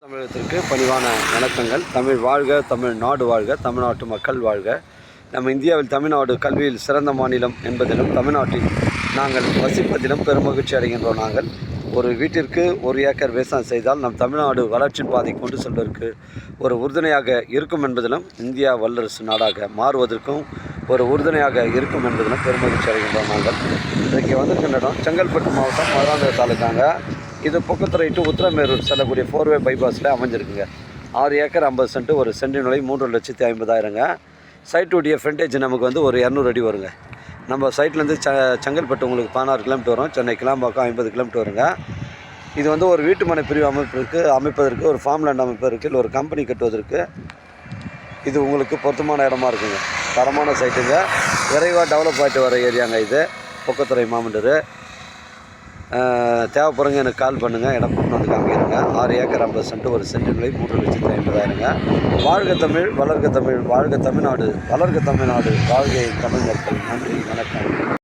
தமிழகத்திற்கு பணிவான வணக்கங்கள். தமிழ் வாழ்க, தமிழ்நாடு வாழ்க, தமிழ்நாட்டு மக்கள் வாழ்க. நம்ம இந்தியாவில் தமிழ்நாடு கல்வியில் சிறந்த மாநிலம் என்பதிலும் தமிழ்நாட்டில் நாங்கள் வசிப்பதிலும் பெருமகிழ்ச்சி அடைகின்றோம். நாங்கள் ஒரு வீட்டிற்கு 1 ஏக்கர் விவசாயம் செய்தால் நம் தமிழ்நாடு வளர்ச்சியின் பாதை கொண்டு செல்வதற்கு ஒரு உறுதுணையாக இருக்கும் என்பதிலும் இந்தியா வல்லரசு நாடாக மாறுவதற்கும் ஒரு உறுதுணையாக இருக்கும் என்பதிலும் பெருமகிழ்ச்சி அடைகின்றோம். நாங்கள் இன்றைக்கு வந்திருக்கின்ற இடம் செங்கல்பட்டு மாவட்டம் மதுராந்தக தாலுக்காங்க. இது பொக்கத்துறை டு உத்திரமேரூர் செல்லக்கூடிய 4-வே பைபாஸில் அமைஞ்சிருக்குங்க. 6 ஏக்கர் 50 சென்ட், ஒரு சென்டின் விலை 3,50,000ங்க. சைட்டுடைய ஃப்ரண்டேஜ் நமக்கு வந்து ஒரு 200 அடி வருங்க. நம்ம சைட்லேருந்து செங்கல்பட்டு உங்களுக்கு 16 கிலோமீட்டர் வரும், சென்னை கிளாம்பாக்கம் 50 கிலோமீட்டர் வருங்க. இது வந்து ஒரு வீட்டுமனை பிரிவு அமைப்பதற்கு, ஒரு ஃபார்ம் லேண்ட் அமைப்பதற்கு, இல்லை ஒரு கம்பெனி கட்டுவதற்கு இது உங்களுக்கு பொருத்தமான இடமா இருக்குங்க. தரமான சைட்டுங்க, விரைவாக டெவலப் ஆகிட்டு வர ஏரியாங்க. இது பொக்கத்துறை மாமண்டரு. தேவைப்படுறங்க எனக்கு கால் பண்ணுங்கள், இடம் கொண்டு வந்து காமிக்கிறேங்க. 6 ஏக்கர் 50 சென்ட், ஒரு சென்ட் விலை 3,50,000ங்க. வாழ்க தமிழ், வளர்க தமிழ், வாழ்க தமிழ்நாடு, வளர்க தமிழ்நாடு, வாழ்க தமிழ் மக்கள். நன்றி, வணக்கம்.